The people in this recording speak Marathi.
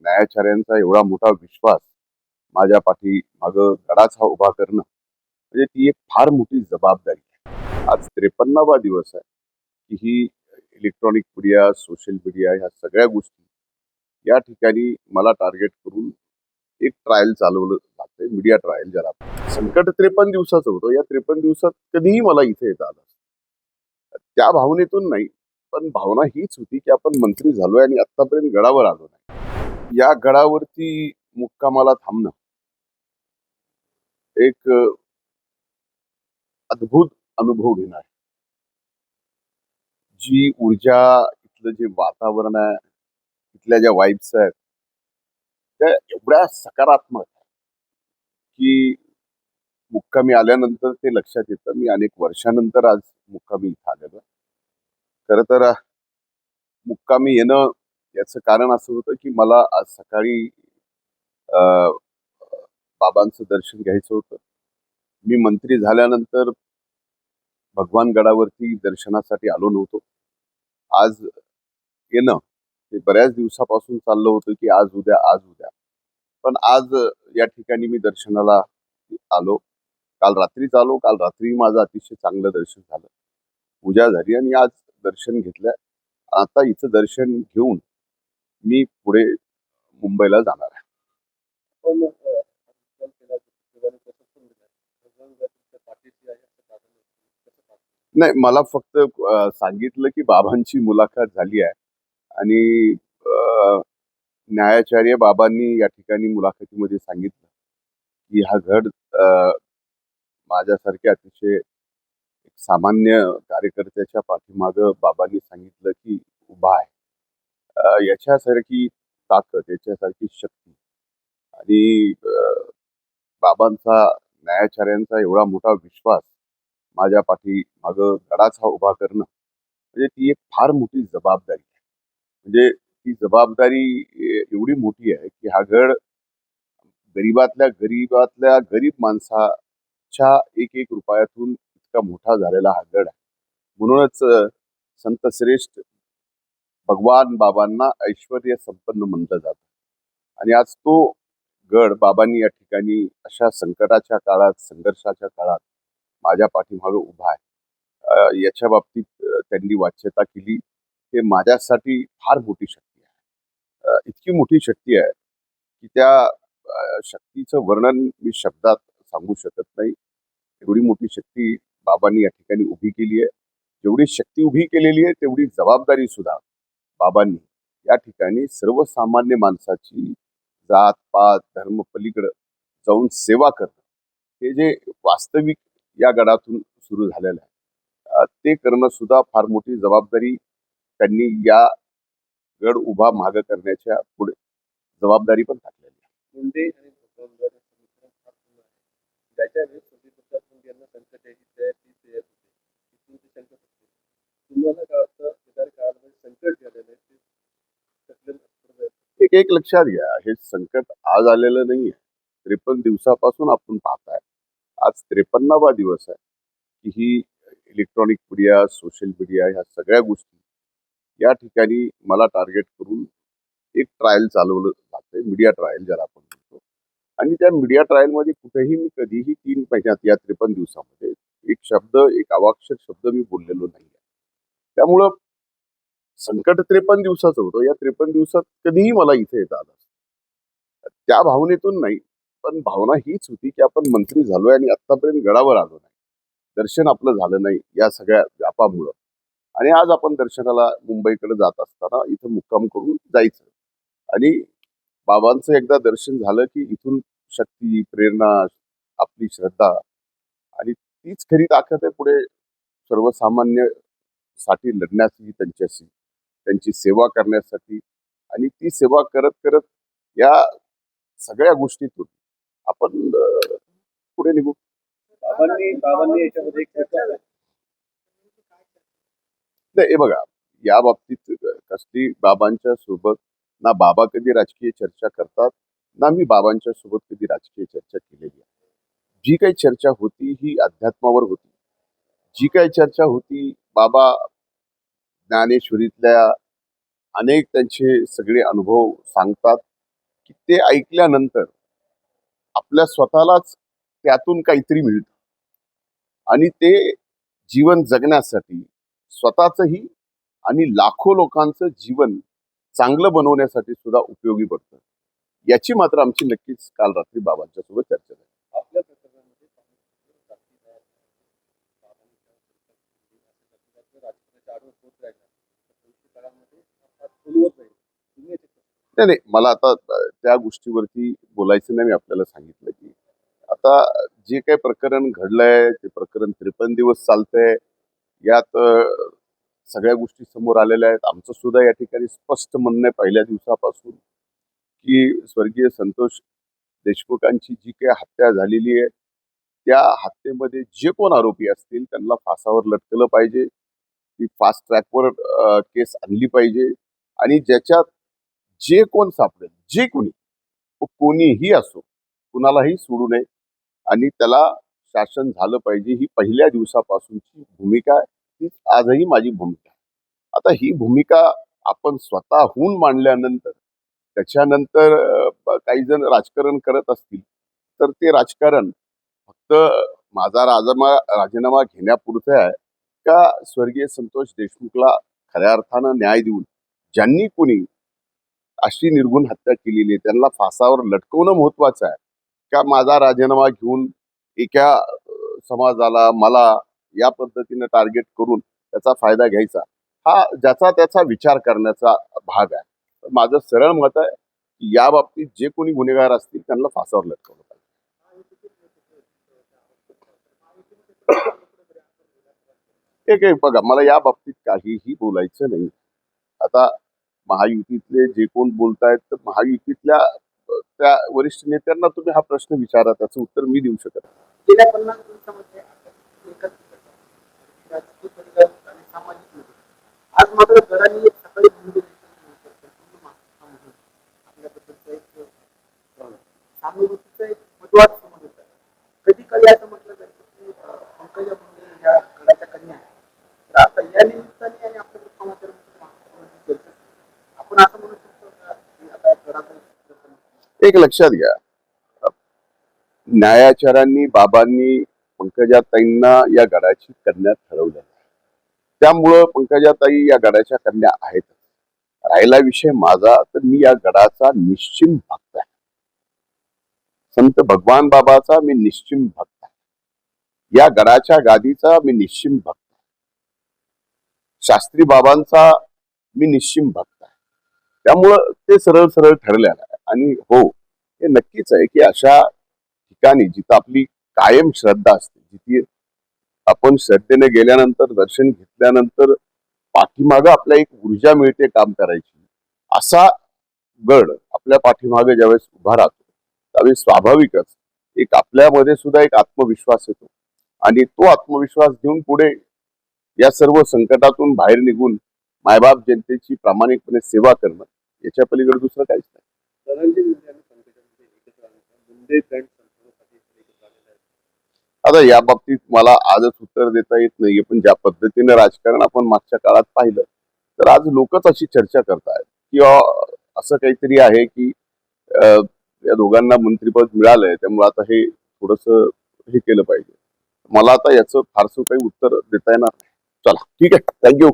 न्यायाचार्यांचा एवढा मोठा विश्वास माझ्या पाठी माग गडाचा उभा करणं म्हणजे ती एक फार मोठी जबाबदारी आहे. आज 53वा दिवस आहे की ही इलेक्ट्रॉनिक मीडिया, सोशल मीडिया ह्या सगळ्या गोष्टी या ठिकाणी मला टार्गेट करून एक ट्रायल चालवलं जातंय, मीडिया ट्रायल ज्याला आपण. संकट 53 दिवसाचं होतं. या 53 दिवसात कधीही मला इथे येता आलं. त्या भावनेतून नाही, पण भावना हीच होती की आपण मंत्री झालोय आणि आतापर्यंत गडावर आलो नाही. या गडावरती मुक्कामाला थांबणं एक अद्भुत अनुभव घेणार. जी ऊर्जा, इथलं जे वातावरण आहे, इथल्या ज्या वाइब्स आहेत, त्या एवढ्या सकारात्मक आहेत, की मुक्कामी आल्यानंतर ते लक्षात येतं. मी अनेक वर्षानंतर आज मुक्कामी इथं आलेलो. खरं तर मुक्कामी येणं याचं कारण असं होतं, की मला आज सकाळी अ, बाबांचं दर्शन घ्यायचं होतं. मी मंत्री झाल्यानंतर भगवान गडावरती दर्शनासाठी आलो नव्हतो. आज येणं ते बऱ्याच दिवसापासून चाललं होतं, की आज उद्या, आज उद्या. पण आज या ठिकाणी मी दर्शनाला आलो. काल रात्रीच आलो. काल रात्री माझं अतिशय चांगलं दर्शन झालं. पूजा झाली आणि आज दर्शन घेतलं. आता इथं दर्शन घेऊन मी पुढे मुंबईला जाणार आहे. पण नाही, मला फक्त सांगितलं की बाबांची मुलाखत झाली आहे आणि न्यायाचार्य बाबांनी या ठिकाणी मुलाखतीमध्ये सांगितलं की हा गड माझ्यासारख्या अतिशय एक सामान्य कार्यकर्त्याच्या पाठीमागं बाबांनी सांगितलं की उभा आहे. याच्यासारखी ताकद, याच्यासारखी शक्ती आणि बाबांचा, न्यायाचार्यांचा एवढा मोठा विश्वास माझ्या पाठी मागं गडाचा उभा करणं म्हणजे ती एक फार मोठी जबाबदारी आहे. म्हणजे ती जबाबदारी एवढी मोठी आहे की हा गड गरीबातल्या गरीब माणसाच्या एक एक रुपयातून इतका मोठा झालेला हा गड आहे. म्हणूनच संत श्रेष्ठ भगवान बाबांना ऐश्वर्य संपन्न म्हटलं जातं. आणि आज तो गड बाबांनी या ठिकाणी अशा संकटाच्या काळात, संघर्षाच्या काळात माझ्या पाठीमागे उभा आहे. याच्या बाबतीत त्यांनी वाच्यता केली. हे माझ्यासाठी फार मोठी शक्ती आहे. इतकी मोठी शक्ती आहे की त्या शक्तीचं वर्णन मी शब्दात सांगू शकत नाही. एवढी मोठी शक्ती बाबांनी या ठिकाणी उभी केली आहे. जेवढी शक्ती उभी केलेली आहे तेवढी जबाबदारी सुद्धा बाबांनी या ठिकाणी सर्वसामान्य माणसाची जात पात धर्म पलीकडे जाऊन सेवा करणं हे जे वास्तविक या गडातून सुरू झालेलं आहे, ते करणं सुद्धा फार मोठी जबाबदारी त्यांनी या गड उभा माग करण्याच्या पुढे जबाबदारी पण टाकलेली आहे. मुंडे आणि भगवानदारी समीकरण फार जुनं आहे. ज्याच्या वेळेस सोबत यांना संकट यायची तयारी तयार होते. तिथून ते संकट होते. तुम्हाला काय वाटतं येणाऱ्या काळामध्ये संकट झालेलं आहे एक एक लक्षात घ्या, हे संकट आज आलेलं नाहीये. 53 दिवसापासून आपण पाहताय. आज 53वा दिवस आहे की ही इलेक्ट्रॉनिक मीडिया, सोशल मीडिया ह्या सगळ्या गोष्टी या ठिकाणी मला टार्गेट करून एक ट्रायल चालवलं जातंय, मीडिया ट्रायल ज्याला आपण म्हणतो. आणि त्या मीडिया ट्रायलमध्ये कुठेही मी कधीही 3 महिन्यात या 53 दिवसामध्ये एक शब्द, एक अवाक्षर शब्द मी बोललेलो नाहीये. त्यामुळं संकट 53 दिवसाचं होतं. या 53 दिवसात कधीही मला इथे येता आलं. त्या भावनेतून नाही, पण भावना हीच होती की आपण मंत्री झालोय आणि आतापर्यंत गडावर आलो नाही. दर्शन आपलं झालं नाही या सगळ्या व्यापामुळं. आणि आज आपण दर्शनाला मुंबईकडे जात असताना इथं मुक्काम करून जायचं. आणि बाबांचं एकदा दर्शन झालं की इथून शक्ती, प्रेरणा, आपली श्रद्धा आणि तीच खरी ताकद आहे पुढे सर्वसामान्य साठी लढण्याची, त्यांच्याशी त्यांची सेवा करण्यासाठी. आणि ती सेवा करत करत या सगळ्या गोष्टीतून आपण पुढे निघू. बाबांनी याच्यामध्ये नाही, हे बघा, या बाबतीत कसली बाबांच्या सोबत ना बाबा कधी राजकीय चर्चा करतात, ना मी बाबांच्या सोबत कधी राजकीय चर्चा केलेली आहे. जी काही चर्चा होती ही अध्यात्मावर होती. जी काही चर्चा होती, बाबा ज्ञानेश्वरीतल्या अनेक त्यांचे सगळे अनुभव सांगतात की ते ऐकल्यानंतर आपल्या स्वतःलाच त्यातून काहीतरी मिळतं आणि ते जीवन जगण्यासाठी स्वतःचंही आणि लाखो लोकांचं जीवन चांगलं बनवण्यासाठी सुद्धा उपयोगी पडतं. याची मात्र आमची नक्कीच काल रात्री बाबांच्या सोबत चर्चा झाली. आपल्या प्रकरणामध्ये राजकारणाच्या आडवं होत राहिला तर भविष्य काळामध्ये हा फुलवत राहील. तुम्ही याचे नाही नाही, मला आता त्या गोष्टीवरती बोलायचं नाही. मी आपल्याला सांगितलं की आता जे काही प्रकरण घडलंय ते प्रकरण 53 दिवस चालतंय. यात सगळ्या गोष्टी समोर आलेल्या आहेत. आमचं सुद्धा या ठिकाणी स्पष्ट म्हणणं आहे पहिल्या दिवसापासून की स्वर्गीय संतोष देशमुखांची जी काही हत्या झालेली आहे त्या हत्येमध्ये जे कोण आरोपी असतील त्यांना फासावर लटकलं पाहिजे. ती फास्ट ट्रॅकवर केस आणली पाहिजे आणि ज्याच्यात जे कोण सापडेल जे कोणी तो कोणीही असो कुणालाही सोडू नये आणि त्याला शासन झालं पाहिजे. ही पहिल्या दिवसापासूनची भूमिका आहे. तीच आजही माझी भूमिका आहे. आता ही भूमिका आपण स्वतःहून मांडल्यानंतर त्याच्यानंतर काही जण राजकारण करत असतील तर ते राजकारण फक्त माझा राजीनामा घेण्यापुरतं आहे का स्वर्गीय संतोष देशमुखला खऱ्या अर्थानं न्याय देऊन ज्यांनी कोणी अशी निर्घुण हत्या केलेली आहे त्यांना फासावर लटकवणं महत्वाचं आहे का माझा राजीनामा घेऊन एका समाजाला मला या पद्धतीने टार्गेट करून त्याचा फायदा घ्यायचा हा ज्याचा त्याचा विचार करण्याचा भाग आहे. तर माझं सरळ मत आहे की या बाबतीत जे कोणी गुन्हेगार असतील त्यांना फासावर लटकवलं पाहिजे. एक एक बघा मला या बाबतीत काहीही बोलायचं नाही. आता महायुतीतले जे कोण बोलतायत तर महायुतीतल्या त्या वरिष्ठ नेत्यांना तुम्ही हा प्रश्न विचारा. त्याचं उत्तर मी देऊ शकत नाही. गेल्या 50 दिवसामध्ये एकच राजकीय परिवार आणि सामाजिक मुद्दे. आज मात्र गडांनी सकाळी आपल्याबद्दलचं एक सहानुभूतीचा एक मधुवाद समोर येत आहे. कधी कधी असं म्हटलं जातं की पंकजा मुंडे या गडाच्या कन्या आहेत. तर आता या निमित्ताने आणि आपल्या समाजामध्ये आपण असं म्हणू शकतो का की आता गडाचं एक लक्षात घ्या न्यायाचार्यांनी बाबांनी पंकजाताईंना या गडाची कन्या ठरवलं. त्यामुळं पंकजाताई या गडाच्या कन्या आहेत. राहिला विषय माझा तर मी या गडाचा निश्चिम भक्त आहे. संत भगवान बाबाचा मी निश्चिम भक्त आहे. या गडाच्या गादीचा मी निश्चिम भक्त आहे. शास्त्री बाबांचा मी निश्चिम भक्त आहे. त्यामुळं ते सरळ सरळ ठरलेलं आहे. आणि हो हे नक्कीच आहे की अशा ठिकाणी जिथं आपली कायम श्रद्धा असते जिथे आपण श्रद्धेने गेल्यानंतर दर्शन घेतल्यानंतर पाठीमागं आपल्या एक ऊर्जा मिळते काम करायची. असा गड आपल्या पाठीमागे ज्यावेळेस उभा राहतो त्यावेळेस स्वाभाविकच एक आपल्यामध्ये सुद्धा एक आत्मविश्वास येतो आणि तो आत्मविश्वास घेऊन पुढे या सर्व संकटातून बाहेर निघून मायबाप जनतेची प्रामाणिकपणे सेवा करणं याच्या पलीकडे दुसरं काहीच नाही. आता या बाबतीत मला आजच उत्तर देता येत नाहीये. पण ज्या पद्धतीने राजकारण आपण मागच्या काळात पाहिलं तर आज लोकच अशी चर्चा करतायत किंवा असं काहीतरी आहे की या दोघांना मंत्रिपद मिळालंय त्यामुळे आता हे थोडस हे केलं पाहिजे. मला आता याचं फारसं काही उत्तर देता येणार नाही. चला ठीक आहे, थँक्यू.